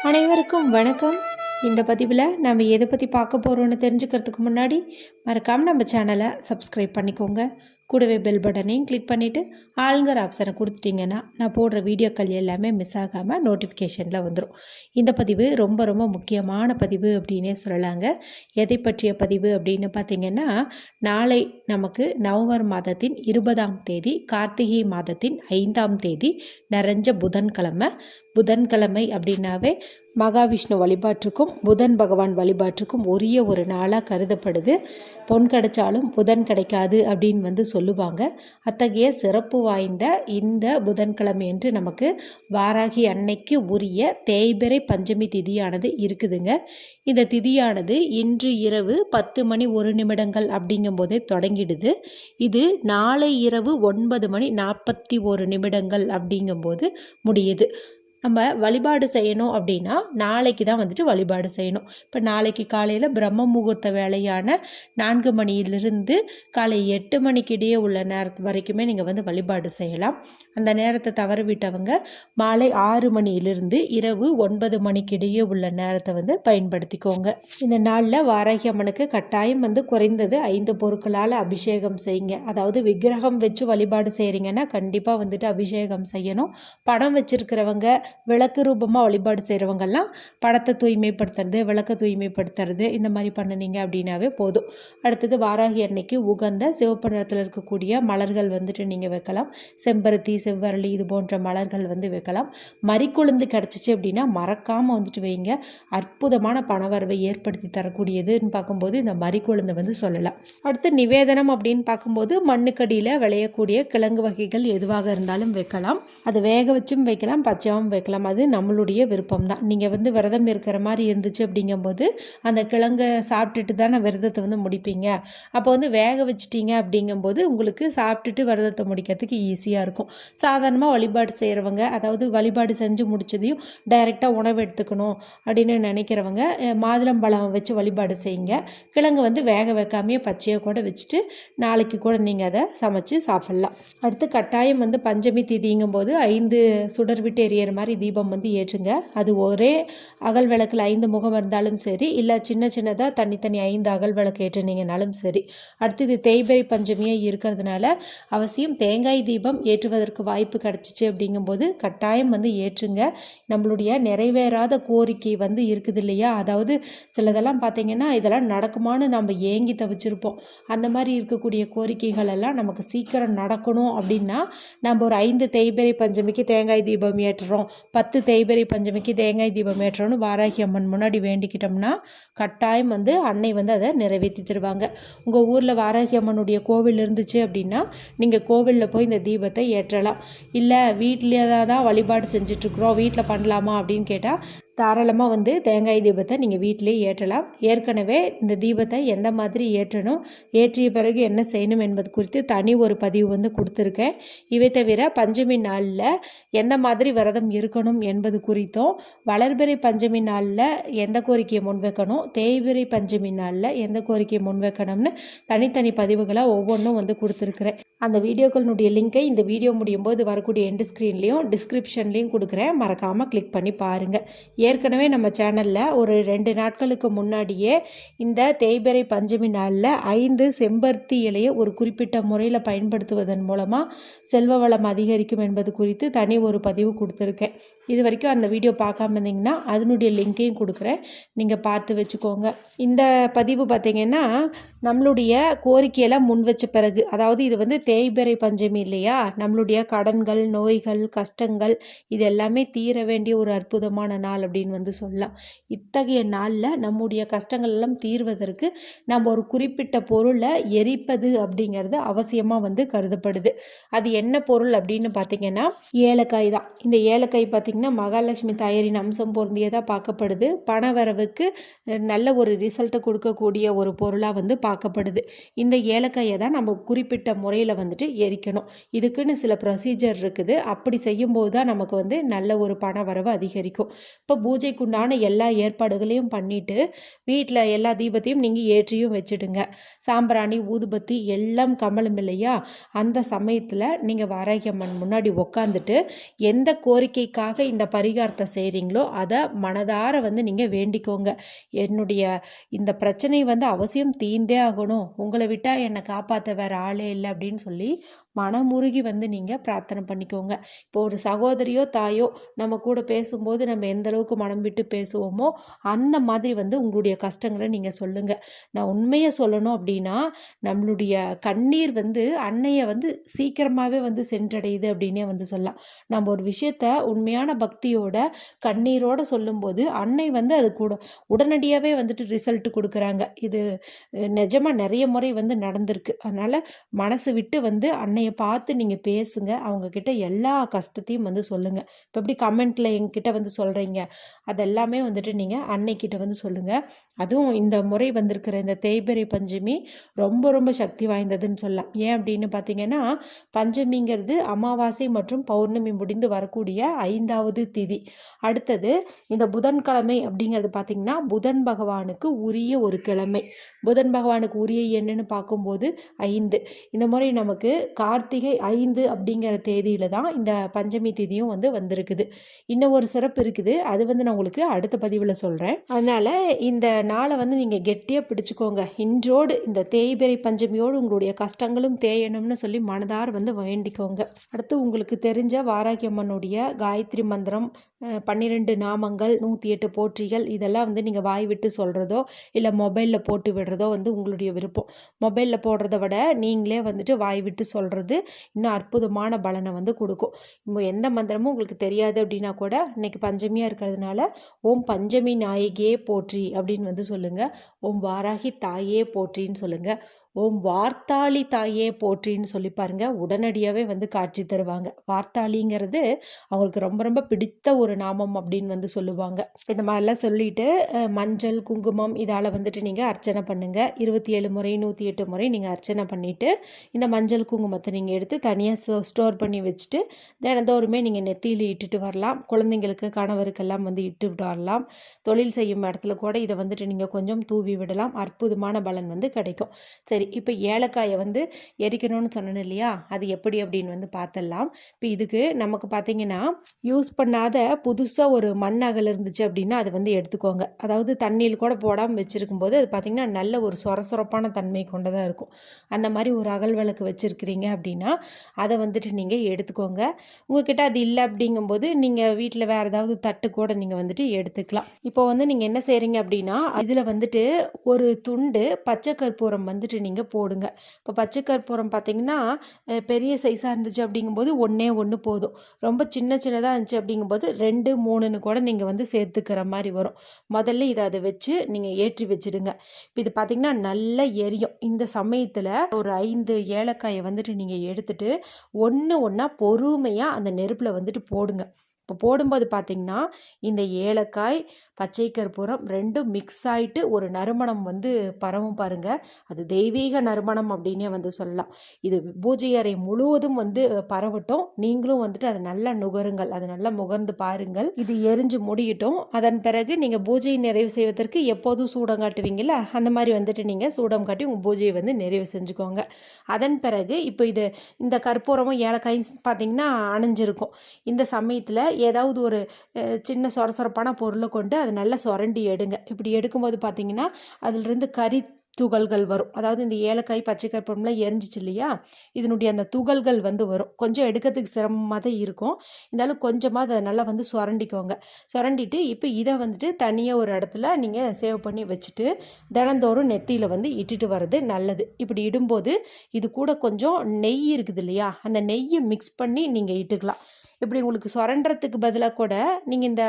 அனைவருக்கும் வணக்கம். இந்த பதிவில் நம்ம எதை பற்றி பார்க்க போகிறோன்னு தெரிஞ்சுக்கிறதுக்கு முன்னாடி மறக்காமல் நம்ம சேனலை சப்ஸ்கிரைப் பண்ணிக்கோங்க. கூடவே பெல் பட்டனையும் கிளிக் பண்ணிவிட்டு ஆளுங்கிற ஆப்ஷனை கொடுத்துட்டிங்கன்னா நான் போடுற வீடியோக்கள் எல்லாமே மிஸ் ஆகாமல் நோட்டிஃபிகேஷனில் வந்துடும். இந்த பதிவு ரொம்ப ரொம்ப முக்கியமான பதிவு அப்படின்னே சொல்லலாங்க. எதை பற்றிய பதிவு அப்படின்னு பார்த்திங்கன்னா, நாளை நமக்கு நவம்பர் மாதத்தின் 20ஆம் தேதி கார்த்திகை மாதத்தின் 5ஆம் தேதி நிறைஞ்ச புதன்கிழமை அப்படின்னாவே மகாவிஷ்ணு வழிபாட்டுக்கும் புதன் பகவான் வழிபாட்டுக்கும் உரிய ஒரு நாளாக கருதப்படுது. பொன் கிடைச்சாலும் புதன் கிடைக்காது அப்படின்னு சொல்லுவாங்க. அத்தகைய சிறப்பு வாய்ந்த இந்த புதன்கிழமை என்று நமக்கு வாராகி அன்னைக்கு உரிய தேய்பிறை பஞ்சமி திதியானது இருக்குதுங்க. இந்த திதியானது இன்று இரவு 10:01 அப்படிங்கும் போதே தொடங்கிடுது. இது நாளை இரவு 9:41 அப்படிங்கும்போது முடியுது. நம்ம வழிபாடு செய்யணும் அப்படின்னா நாளைக்கு தான் வழிபாடு செய்யணும். இப்போ நாளைக்கு காலையில் பிரம்ம முகூர்த்த வேலையான 4 மணியிலிருந்து காலை 8 மணிக்கு இடையே உள்ள நேரத்து வரைக்குமே நீங்கள் வழிபாடு செய்யலாம். அந்த நேரத்தை தவற விட்டவங்க மாலை 6 மணியிலிருந்து இரவு 9 மணிக்கு இடையே உள்ள நேரத்தை பயன்படுத்திக்கோங்க. இந்த நாளில் வாராகி அம்மனுக்கு கட்டாயம் குறைந்தது 5 பொருட்களால் அபிஷேகம் செய்யுங்க. அதாவது விக்கிரகம் வச்சு வழிபாடு செய்கிறீங்கன்னா கண்டிப்பாக அபிஷேகம் செய்யணும். படம் வச்சிருக்கிறவங்க விளக்கு ரூபமாக வழிபாடு செய்கிறவங்கெல்லாம் படத்தை தூய்மைப்படுத்துறது, விளக்க தூய்மைப்படுத்துறது இந்த மாதிரி பண்ணினீங்க அப்படின்னாவே போதும். அடுத்தது வாராகி அன்னைக்கு உகந்த சிவப்பு நிறத்தில் இருக்கக்கூடிய மலர்கள் நீங்கள் வைக்கலாம். செம்பருத்தி, செவ்வரளி இது போன்ற மலர்கள் வைக்கலாம். மறிக்கொழுந்து கிடச்சிச்சு அப்படின்னா மறக்காமல் வைங்க. அற்புதமான பணவரவை ஏற்படுத்தி தரக்கூடியதுன்னு பார்க்கும்போது இந்த மறிக்கொழுந்தை சொல்லலாம். அடுத்து நிவேதனம் அப்படின்னு பார்க்கும்போது மண்ணுக்கடியில் விளையக்கூடிய கிழங்கு வகைகள் எதுவாக இருந்தாலும் வைக்கலாம். அதை வேக வச்சும் வைக்கலாம், பச்சையாகவும் வைக்கலாம். அது நம்மளுடைய விருப்பம் தான். நீங்கள் விரதம் இருக்கிற மாதிரி இருந்துச்சு அப்படிங்கும்போது அந்த கிழங்கை சாப்பிட்டுட்டு தானே விரதத்தை முடிப்பீங்க. அப்போ வேக வச்சிட்டிங்க அப்படிங்கும்போது உங்களுக்கு சாப்பிட்டுட்டு விரதத்தை முடிக்கிறதுக்கு ஈஸியாக இருக்கும். சாதாரணமாக வழிபாடு செய்கிறவங்க, அதாவது வழிபாடு செஞ்சு முடிச்சதையும் டைரெக்டாக உணவு எடுத்துக்கணும் அப்படின்னு நினைக்கிறவங்க மாதுளம்பழம் வச்சு வழிபாடு செய்யுங்க. கிழங்கு வேக வைக்காமையே பச்சையாக கூட வச்சுட்டு நாளைக்கு கூட நீங்கள் அதை சமைச்சு சாப்பிட்லாம். அடுத்து கட்டாயம் பஞ்சமி திதிங்கும்போது 5 சுடர் விட்டு எரியற மாதிரி தீபம் ஏற்றுங்க. அது ஒரே அகல் விளக்கில் 5 முகம் இருந்தாலும் சரி, இல்லை சின்ன சின்னதாக தனித்தனி 5 அகல் விளக்கு ஏற்றினீங்கனாலும் சரி. அடுத்தது தேய்பிறை பஞ்சமியாக இருக்கிறதுனால அவசியம் தேங்காய் தீபம் ஏற்றுவதற்கு வாய்ப்பு கிடச்சிச்சு அப்படிங்கும்போது கட்டாயம் ஏற்றுங்க. நம்மளுடைய நிறைவேறாத கோரிக்கை இருக்குது இல்லையா, அதாவது சிலதெல்லாம் பார்த்திங்கன்னா இதெல்லாம் நடக்குமான்னு நம்ம ஏங்கி தவிச்சிருப்போம். அந்த மாதிரி இருக்கக்கூடிய கோரிக்கைகள் எல்லாம் நமக்கு சீக்கிரம் நடக்கணும் அப்படின்னா நம்ம ஒரு 5 தேய்பிறை பஞ்சமிக்கு தேங்காய் தீபம் ஏற்றுறோம், 10 தேய்பிறை பஞ்சமிக்கு தேங்காய் தீபம் ஏற்றோன்னு வாராகி அம்மன் முன்னாடி வேண்டிக்கிட்டோம்னா கட்டாயம் அன்னை அதை நிறைவேற்றி தருவாங்க. உங்கள் ஊரில் வாராகி அம்மனுடைய கோவில் இருந்துச்சு அப்படின்னா நீங்கள் கோவிலில் போய் இந்த தீபத்தை ஏற்றலாம். இல்லை வீட்டிலே தான் வழிபாடு செஞ்சிட்ருக்குறோம், வீட்டில் பண்ணலாமா அப்படின்னு கேட்டால் தாராளமாக தேங்காய் தீபத்தை நீங்கள் வீட்டிலே ஏற்றலாம். ஏற்கனவே இந்த தீபத்தை எந்த மாதிரி ஏற்றணும், ஏற்றிய பிறகு என்ன செய்யணும் என்பது குறித்து தனி ஒரு பதிவு கொடுத்துருக்கேன். இவை தவிர பஞ்சமி நாளில் எந்த மாதிரி விரதம் இருக்கணும் என்பது குறித்தும், வளர்பிறை பஞ்சமி நாளில் எந்த கோரிக்கையை முன்வைக்கணும், தேய்பிறை பஞ்சமி நாளில் எந்த கோரிக்கையை முன்வைக்கணும்னு தனித்தனி பதிவுகளாக ஒவ்வொன்றும் கொடுத்துருக்குறேன். அந்த வீடியோக்களுடைய லிங்கை இந்த வீடியோ முடியும் போது வரக்கூடிய எண்டு ஸ்க்ரீன்லேயும் டிஸ்கிரிப்ஷன்லேயும் கொடுக்குறேன், மறக்காமல் கிளிக் பண்ணி பாருங்கள். ஏற்கனவே நம்ம சேனலில் ஒரு 2 நாட்களுக்கு முன்னாடியே இந்த தேய்பிறை பஞ்சமி நாளில் 5 செம்பருத்தி இலையை ஒரு குறிப்பிட்ட முறையில் பயன்படுத்துவதன் மூலமாக செல்வ வளம் அதிகரிக்கும் என்பது குறித்து தனி ஒரு பதிவு கொடுத்துருக்கேன். இது வரைக்கும் அந்த வீடியோ பார்க்காம இருந்தீங்கன்னா அதனுடைய லிங்கையும் கொடுக்குறேன், நீங்கள் பார்த்து வச்சுக்கோங்க. இந்த பதிவு பார்த்திங்கன்னா நம்மளுடைய கோரிக்கையெல்லாம் முன் வச்ச பிறகு, அதாவது இது தேய்பிறை பஞ்சமி இல்லையா, நம்மளுடைய கடன்கள், நோய்கள், கஷ்டங்கள் இது எல்லாமே தீர வேண்டிய ஒரு அற்புதமான நாள் அப்படின்னு சொல்லலாம். இத்தகைய நாளில் நம்முடைய கஷ்டங்கள் எல்லாம் தீர்வதற்கு நம்ம ஒரு குறிப்பிட்ட பொருளை எரிப்பது அப்படிங்கிறது அவசியமாக கருதப்படுது. அது என்ன பொருள் அப்படின்னு பார்த்திங்கன்னா ஏலக்காய் தான். இந்த ஏலக்காய் பார்த்திங்கன்னா மகாலட்சுமி தாயாரின் அம்சம் பொருந்தியதாக பார்க்கப்படுது. பணவரவுக்கு நல்ல ஒரு ரிசல்ட்டை கொடுக்கக்கூடிய ஒரு பொருளாக பார்க்கப்படுது. இந்த ஏலக்காயை தான் நம்ம குறிப்பிட்ட முறையில் எரிக்கணும். இதுக்குன்னு சில ப்ரொசீஜர் இருக்குது. அப்படி செய்யும்போது தான் நமக்கு நல்ல ஒரு பண வரவு அதிகரிக்கும். இப்போ பூஜைக்குண்டான எல்லா ஏற்பாடுகளையும் பண்ணிவிட்டு வீட்டில் எல்லா தீபத்தையும் நீங்கள் ஏற்றியும் வச்சுடுங்க. சாம்பிராணி ஊதுபத்தி எல்லாம் கமலும் இல்லையா, அந்த சமயத்தில் நீங்கள் வாராகி அம்மன் முன்னாடி உக்காந்துட்டு எந்த கோரிக்கைக்காக இந்த பரிகாரத்தை செய்கிறீங்களோ அதை மனதார வந்து நீங்கள் வேண்டிக்கோங்க. என்னுடைய இந்த பிரச்சனை வந்து அவசியம் தீர்ந்தே ஆகணும், உங்களை விட்டால் என்னை காப்பாற்ற வேறு ஆளே இல்லை அப்படின்னு சொல்லி மனமுருகி வந்து நீங்கள் பிரார்த்தனை பண்ணிக்கோங்க. இப்போ ஒரு சகோதரியோ தாயோ நம்ம கூட பேசும்போது நம்ம எந்த அளவுக்கு மனம் விட்டு பேசுவோமோ அந்த மாதிரி வந்து உங்களுடைய கஷ்டங்களை நீங்கள் சொல்லுங்கள். நான் உண்மையை சொல்லணும் அப்படின்னா நம்மளுடைய கண்ணீர் வந்து அன்னையை வந்து சீக்கிரமாகவே வந்து சென்றடையுது அப்படின்னே வந்து சொல்லலாம். நம்ம ஒரு விஷயத்த உண்மையான பக்தியோட கண்ணீரோடு சொல்லும்போது அன்னை வந்து அது கூட உடனடியாகவே வந்துட்டு ரிசல்ட் கொடுக்குறாங்க. இது நிஜமாக நிறைய முறை வந்து நடந்திருக்கு. அதனால் மனசு விட்டு வந்து அன்னையை பார்த்து நீங்கள் பேசுங்க. அவங்கக்கிட்ட எல்லா கஷ்டத்தையும் வந்து சொல்லுங்கள். இப்போ எப்படி கமெண்ட்டில் எங்ககிட்ட வந்து சொல்கிறீங்க அதெல்லாமே வந்துட்டு நீங்கள் அன்னைக்கிட்ட வந்து சொல்லுங்கள். அதுவும் இந்த முறை வந்திருக்கிற இந்த தேய்பிறை பஞ்சமி ரொம்ப ரொம்ப சக்தி வாய்ந்ததுன்னு சொல்லலாம். ஏன் அப்படின்னு பார்த்தீங்கன்னா பஞ்சமிங்கிறது அமாவாசை மற்றும் பௌர்ணமி முடிந்து வரக்கூடிய 5வது திதி. அடுத்தது இந்த புதன்கிழமை அப்படிங்கிறது பார்த்திங்கன்னா புதன் பகவானுக்கு உரிய ஒரு கிழமை. புதன் பகவானுக்கு உரிய என்னன்னு பார்க்கும்போது 5. இந்த முறை நமக்கு கார்த்திகை 5 அப்படிங்கிற தேதியில் தான் இந்த பஞ்சமி திதியும் வந்து வந்திருக்குது. இன்னும் ஒரு சிறப்பு இருக்குது, அது வந்து நான் உங்களுக்கு அடுத்த பதிவில் சொல்கிறேன். அதனால் இந்த நாளை வந்து நீங்கள் கெட்டியாக பிடிச்சிக்கோங்க. இன்றோடு இந்த தேய்பிறை பஞ்சமியோடு உங்களுடைய கஷ்டங்களும் தேயணும்னு சொல்லி மனதார வந்து வேண்டிக்கோங்க. அடுத்து உங்களுக்கு தெரிஞ்ச வாராகி அம்மனுடைய காயத்ரி மந்திரம், 12 நாமங்கள், 108 போற்றிகள் இதெல்லாம் வந்து நீங்கள் வாய் விட்டு சொல்கிறதோ இல்லை மொபைலில் போட்டு விடுறதோ வந்து உங்களுடைய விருப்பம். மொபைலில் போடுறத விட நீங்களே வந்துட்டு வாய் விட்டு சொல்கிறது இன்னும் அற்புதமான பலனை வந்து கொடுக்கும். இப்போ எந்த மந்திரமும் உங்களுக்கு தெரியாது அப்படின்னா கூட இன்னைக்கு பஞ்சமியாக இருக்கிறதுனால ஓம் பஞ்சமி நாயகியே போற்றி அப்படின்னு வந்து சொல்லுங்கள். ஓம் வாராகி தாயே போற்றின்னு சொல்லுங்கள். ஓம் வார்த்தாளி தாயே போற்றின்னு சொல்லி பாருங்கள், உடனடியாகவே வந்து காட்சி தருவாங்க. வார்த்தாளிங்கிறது அவங்களுக்கு ரொம்ப ரொம்ப பிடித்த ஒரு நாமம் அப்படின்னு வந்து சொல்லுவாங்க. இந்த மாதிரிலாம் சொல்லிட்டு மஞ்சள் குங்குமம் இதால் வந்துட்டு நீங்கள் அர்ச்சனை பண்ணுங்கள். 27 முறை 108 முறை நீங்கள் அர்ச்சனை பண்ணிவிட்டு இந்த மஞ்சள் குங்குமத்தை நீங்கள் எடுத்து தனியாக ஸ்டோர் பண்ணி வச்சுட்டு தினந்தோறுமே நீங்கள் நெத்தியில் இட்டுட்டு வரலாம். குழந்தைங்களுக்கு கணவருக்கெல்லாம் வந்து இட்டு வரலாம். தொழில் செய்யும் இடத்துல கூட இதை வந்துட்டு நீங்கள் கொஞ்சம் தூவி விடலாம். அற்புதமான பலன் வந்து கிடைக்கும். சரி, இப்போ ஏலக்காயை வந்து எரிக்கணும்னு சொன்னேன் இல்லையா, அது எப்படி அப்படின்னு வந்து பார்த்துடலாம். இப்போ இதுக்கு நமக்கு பார்த்தீங்கன்னா யூஸ் பண்ணாத புதுசாக ஒரு மண் அகல் இருந்துச்சு அப்படின்னா அது வந்து எடுத்துக்கோங்க. அதாவது தண்ணியில் கூட போடாமல் வச்சுருக்கும் போது அது பார்த்திங்கன்னா நல்ல ஒரு சொரசொரப்பான தன்மை கொண்டதாக இருக்கும். அந்த மாதிரி ஒரு அகல் விளக்கு வச்சுருக்கிறீங்க அப்படின்னா அதை வந்துட்டு நீங்கள் எடுத்துக்கோங்க. உங்கள்கிட்ட அது இல்லை அப்படிங்கும்போது நீங்கள் வீட்டில் வேறு ஏதாவது தட்டு கூட நீங்கள் வந்துட்டு எடுத்துக்கலாம். இப்போ வந்து நீங்கள் என்ன செய்கிறீங்க அப்படின்னா இதில் வந்துட்டு ஒரு துண்டு பச்சை கற்பூரம் வந்துட்டு நீங்கள் போடுங்க. இப்போ பச்சை கற்பூரம் பார்த்தீங்கன்னா பெரிய சைஸாக இருந்துச்சு அப்படிங்கும்போது ஒன்று போதும். ரொம்ப சின்னதாக இருந்துச்சு அப்படிங்கும்போது 2, 3ன்னு கூட நீங்கள் வந்து சேர்த்துக்கிற மாதிரி வரும். முதல்ல இதை அதை வச்சு நீங்கள் ஏற்றி வச்சுடுங்க. இப்போ இது பார்த்தீங்கன்னா நல்லா எரியும். இந்த சமயத்தில் ஒரு 5 ஏலக்காயை வந்துட்டு நீங்கள் எடுத்துட்டு ஒன்றா பொறுமையாக அந்த நெருப்பில் வந்துட்டு போடுங்க. இப்போ போடும்போது பார்த்திங்கன்னா இந்த ஏலக்காய் பச்சை கற்பூரம் 2ம் மிக்ஸ் ஆகிட்டு ஒரு நறுமணம் வந்து பரவும் பாருங்கள். அது தெய்வீக நறுமணம் அப்படின்னே வந்து சொல்லலாம். இது பூஜை அறை முழுவதும் வந்து பரவட்டும். நீங்களும் வந்துட்டு அதை நல்லா நுகருங்கள், அதை நல்லா முகர்ந்து பாருங்கள். இது எரிஞ்சு முடியட்டும். அதன் பிறகு நீங்கள் பூஜையை நிறைவு செய்வதற்கு எப்போதும் சூடம் காட்டுவீங்கள்ல, அந்த மாதிரி வந்துட்டு நீங்கள் சூடம் காட்டி உங்கள் பூஜையை வந்து நிறைவு செஞ்சுக்கோங்க. அதன் பிறகு இப்போ இந்த கற்பூரமும் ஏலக்காயும் பார்த்திங்கன்னா அணைஞ்சிருக்கும். இந்த சமயத்தில் ஏதாவது ஒரு சின்ன சொரசொரப்பான பொருளை கொண்டு அதை நல்லா சுரண்டி எடுங்க. இப்படி எடுக்கும்போது பார்த்தீங்கன்னா அதிலிருந்து கறி துகள்கள் வரும். அதாவது இந்த ஏலக்காய் பச்சை கற்பூரம்லாம் எரிஞ்சிச்சு இல்லையா, இதனுடைய அந்த துகள்கள் வந்து வரும். கொஞ்சம் எடுக்கிறதுக்கு சிரமமாக தான் இருக்கும். இருந்தாலும் கொஞ்சமாக அதை நல்லா வந்து சுரண்டிக்கோங்க. சுரண்டிட்டு இப்போ இதை வந்துட்டு தனியாக ஒரு இடத்துல நீங்கள் சேவ் பண்ணி வச்சுட்டு தினந்தோறும் நெத்தியில் வந்து இட்டுட்டு வர்றது நல்லது. இப்படி இடும்போது இது கூட கொஞ்சம் நெய் இருக்குது இல்லையா, அந்த நெய்யை மிக்ஸ் பண்ணி நீங்கள் இட்டுக்கலாம். இப்படி உங்களுக்கு சுரண்டுறதுக்கு பதிலாக கூட நீங்கள் இந்த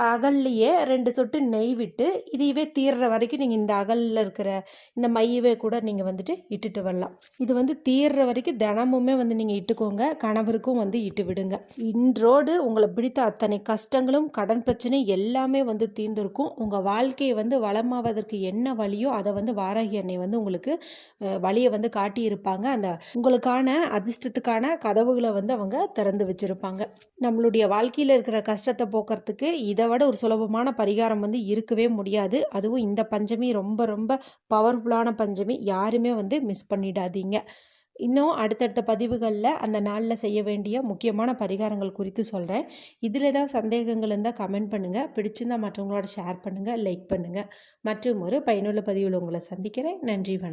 அகல்லையே 2 சொட்டு நெய் விட்டு இதையவே தீர்ற வரைக்கும் நீங்கள் இந்த அகலில் இருக்கிற இந்த மையவே கூட நீங்கள் வந்துட்டு இட்டுட்டு வரலாம். இது வந்து தீர்ற வரைக்கும் தினமுமே வந்து நீங்கள் இட்டுக்கோங்க. கணவருக்கும் வந்து இட்டு விடுங்க. இன்றோடு உங்களை பிடித்த அத்தனை கஷ்டங்களும் கடன் பிரச்சனை எல்லாமே வந்து தீர்ந்திருக்கும். உங்கள் வாழ்க்கையை வந்து வளமாவதற்கு என்ன வழியோ அதை வந்து வாராகி அன்னை வந்து உங்களுக்கு வழியை வந்து காட்டியிருப்பாங்க. அந்த உங்களுக்கான அதிர்ஷ்டத்துக்கான கதவுகளை வந்து அவங்க திறந்து வச்சுருப்பாங்க. நம்மளுடைய வாழ்க்கையில் இருக்கிற கஷ்டத்தை போக்குறதுக்கு இதை விட ஒரு சுலபமான பரிகாரம் வந்து இருக்கவே முடியாது. அதுவும் இந்த பஞ்சமி ரொம்ப ரொம்ப பவர்ஃபுல்லான பஞ்சமி. யாருமே வந்து மிஸ் பண்ணிடாதீங்க. இன்னும் அடுத்தடுத்த பதிவுகளில் அந்த நாளில் செய்ய வேண்டிய முக்கியமான பரிகாரங்கள் குறித்து சொல்கிறேன். இதில் ஏதாவது சந்தேகங்கள் இருந்தால் கமெண்ட் பண்ணுங்கள். பிடிச்சிருந்தால் மற்றவங்களோட ஷேர் பண்ணுங்கள், லைக் பண்ணுங்கள். மற்றும் ஒரு பயனுள்ள பதிவில் உங்களை சந்திக்கிறேன். நன்றி, வணக்கம்.